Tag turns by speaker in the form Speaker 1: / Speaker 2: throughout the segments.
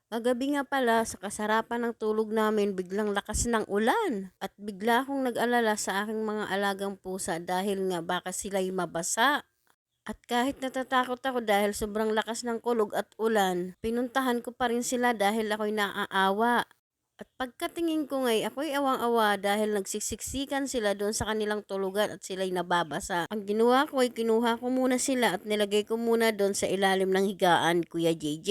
Speaker 1: Kagabi nga pala sa kasarapan ng tulog namin biglang lakas ng ulan at bigla akong nag-alala sa aking mga alagang pusa dahil nga baka sila'y mabasa. At kahit natatakot ako dahil sobrang lakas ng kulog at ulan, pinuntahan ko pa rin sila dahil ako'y naaawa. At pagkatingin ko nga'y ako'y awang-awa dahil nagsisiksikan sila doon sa kanilang tulugan at sila'y nababasa. Ang ginawa ko ay kinuha ko muna sila at nilagay ko muna doon sa ilalim ng higaan, Kuya JJ.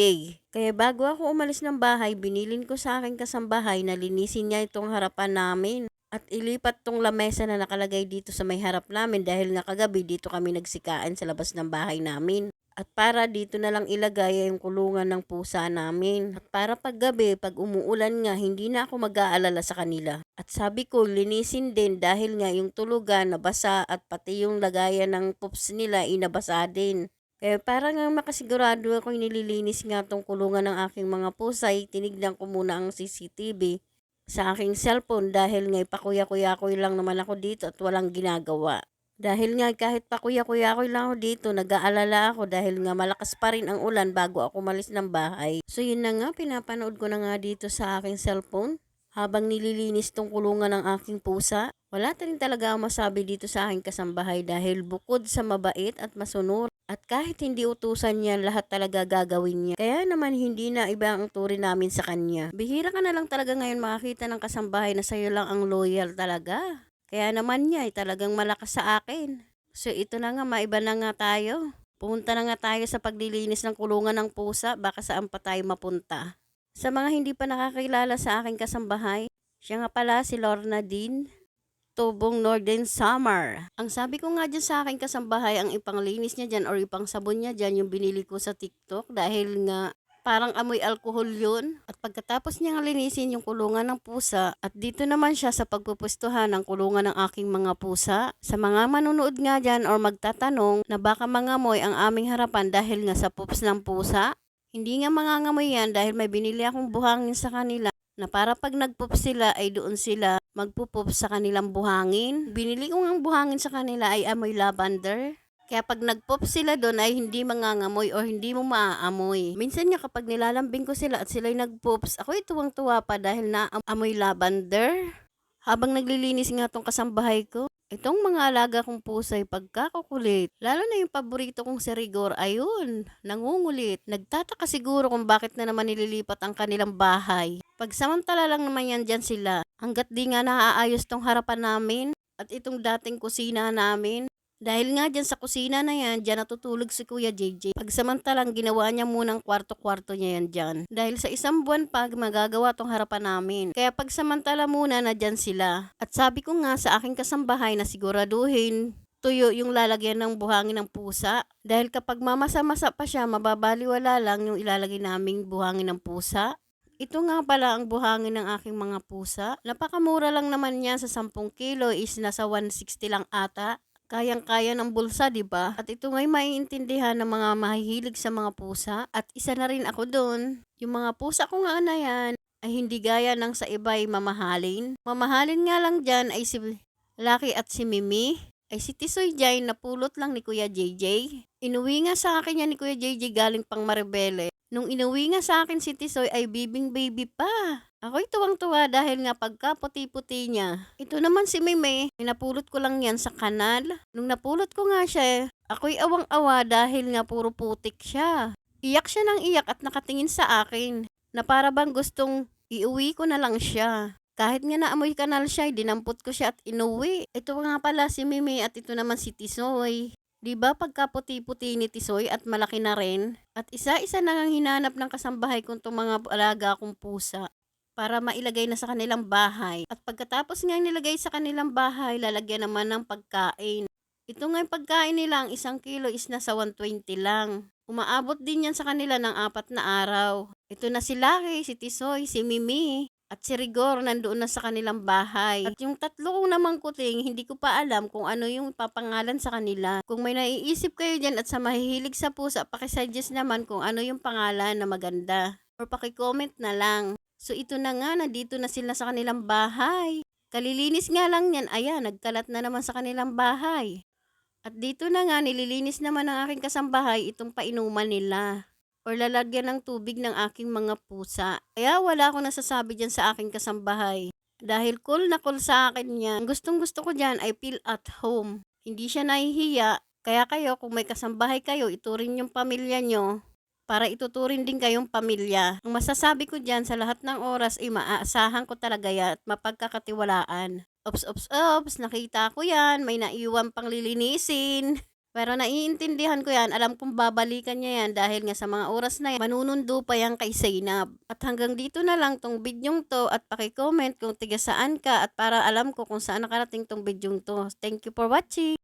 Speaker 1: Kaya bago ako umalis ng bahay, binilin ko sa aking kasambahay na linisin niya itong harapan namin. At ilipat tong lamesa na nakalagay dito sa may harap namin dahil nga kagabi dito kami nagsikaan sa labas ng bahay namin. At para dito na lang ilagay yung kulungan ng pusa namin. At para paggabi, pag umuulan nga, hindi na ako mag-aalala sa kanila. At sabi ko, linisin din dahil nga yung tulugan nabasa at pati yung lagayan ng pups nila inabasa din. Kaya para nga makasigurado ako nililinis nga tong kulungan ng aking mga pusa, tinignan ko muna ang CCTV sa aking cellphone dahil nga pakuya-kuya-kuy lang naman ako dito at walang ginagawa. Dahil nga kahit pakuya-kuya-kuy lang ako dito, nag-aalala ako dahil nga malakas pa rin ang ulan bago ako malis ng bahay. So yun na nga, pinapanood ko na nga dito sa aking cellphone habang nililinis tong kulungan ng aking pusa. Wala rin talaga ako masabi dito sa aking kasambahay dahil bukod sa mabait at masunod, at kahit hindi utusan niya, lahat talaga gagawin niya. Kaya naman hindi na iba ang turing namin sa kanya. Bihira ka na lang talaga ngayon makakita ng kasambahay na sa'yo lang ang loyal talaga. Kaya naman niya ay talagang malakas sa akin. So ito na nga, maiba na nga tayo. Pumunta na nga tayo sa paglilinis ng kulungan ng pusa, baka saan pa tayo mapunta. Sa mga hindi pa nakakilala sa aking kasambahay, siya nga pala si Lorna Dean, Tubong Northern Summer. Ang sabi ko nga dyan sa aking kasambahay, ang ipanglinis niya dyan or ipang sabon niya dyan, yung binili ko sa TikTok dahil nga parang amoy alcohol yun. At pagkatapos niyang linisin yung kulungan ng pusa, at dito naman siya sa pagpupustuhan ng kulungan ng aking mga pusa. Sa mga manunood nga dyan or magtatanong na baka mangamoy ang aming harapan dahil nga sa pups ng pusa, hindi nga mangangamoy yan dahil may binili akong buhangin sa kanila na para pag nagpup sila ay doon sila magpupup sa kanilang buhangin. Binili ko ng buhangin sa kanila ay amoy lavender. Kaya pag nagpop sila doon ay hindi mangangamoy o hindi mo maaamoy. Minsan nga kapag nilalambing ko sila at sila'y nagpops, ako'y tuwang-tuwa pa dahil naamoy lavender. Habang naglilinis nga tong kasambahay ko, itong mga alaga kong pusay pagkakukulit. Lalo na yung paborito kong si Rigor, ayun, nangungulit. Nagtataka siguro kung bakit na naman nililipat ang kanilang bahay. Pagsamantala lang naman yan dyan sila. Hanggat di nga naaayos tong harapan namin at itong dating kusina namin. Dahil nga dyan sa kusina na yan, dyan natutulog si Kuya JJ. Pagsamantalang ginawa niya munang kwarto-kwarto niya yan dyan. Dahil sa isang buwan pa magagawa tong harapan namin. Kaya pagsamantala muna na dyan sila. At sabi ko nga sa aking kasambahay na siguraduhin tuyo yung lalagyan ng buhangin ng pusa. Dahil kapag mamasa-masa pa siya, mababaliwala lang yung ilalagay naming buhangin ng pusa. Ito nga pala ang buhangin ng aking mga pusa. Napakamura lang naman niya, sa 10 kilo is nasa 160 lang ata. Kayang-kaya ng bulsa, 'di ba? At ito nga'y maiintindihan ng mga mahihilig sa mga pusa at isa na rin ako doon. Yung mga pusa ko nga na 'yan ay hindi gaya ng sa iba ay mamahalin. Mamahalin nga lang diyan ay si Lucky at si Mimi. Ay si Tisoy Jay napulot lang ni Kuya JJ. Inuwi nga sa akin yan ni Kuya JJ galing pang Maribele. Nung inuwi nga sa akin si Tisoy ay bibing baby pa. Ako'y tuwang-tuwa dahil nga pagka puti-puti niya. Ito naman si Meme, napulot ko lang yan sa kanal. Nung napulot ko nga siya, ako'y awang-awa dahil nga puro putik siya. Iyak siya ng iyak at nakatingin sa akin na para bang gustong iuwi ko na lang siya. Kahit nga naamoy kanal siya, dinampot ko siya at inuwi. Ito nga pala si Meme at ito naman si Tisoy. Diba pagka puti-puti ni Tisoy at malaki na rin? At isa-isa na ngang hinanap ng kasambahay kong itong mga alaga kong pusa para mailagay na sa kanilang bahay. At pagkatapos nga nilagay sa kanilang bahay, lalagyan naman ng pagkain. Ito nga yung pagkain nila, ang 1 kilo is nasa 120 lang. Umaabot din yan sa kanila ng 4 na araw. Ito na si Lucky, si Tisoy, si Mimi, at si Rigor nandoon na sa kanilang bahay. At yung tatlo kong namang kuting, hindi ko pa alam kung ano yung papangalan sa kanila. Kung may naiisip kayo dyan at sa mahihilig sa pusa, pakisuggest naman kung ano yung pangalan na maganda. Or pakicomment na lang. So ito na nga, nandito na sila sa kanilang bahay. Kalilinis nga lang yan, ayan, nagkalat na naman sa kanilang bahay. At dito na nga, nililinis naman ng aking kasambahay itong painuman nila. or lalagyan ng tubig ng aking mga pusa. Kaya wala akong nasasabi dyan sa aking kasambahay. Dahil cool na cool sa akin yan. Ang gustong-gusto ko dyan ay feel at home. Hindi siya nahihiya. Kaya kayo, kung may kasambahay kayo, ituring yung pamilya nyo para ituturing din kayong pamilya. Ang masasabi ko dyan sa lahat ng oras ay maaasahan ko talaga yan at mapagkakatiwalaan. Ops, ops, ops, nakita ko yan, may naiwan pang lilinisin. Pero naiintindihan ko yan, alam kong babalikan niya yan dahil nga sa mga oras na yan, manunundo pa yan kay Zainab. At hanggang dito na lang tong bidyong to at pakicomment kung tiga saan ka at para alam ko kung saan nakarating tong bidyong to. Thank you for watching!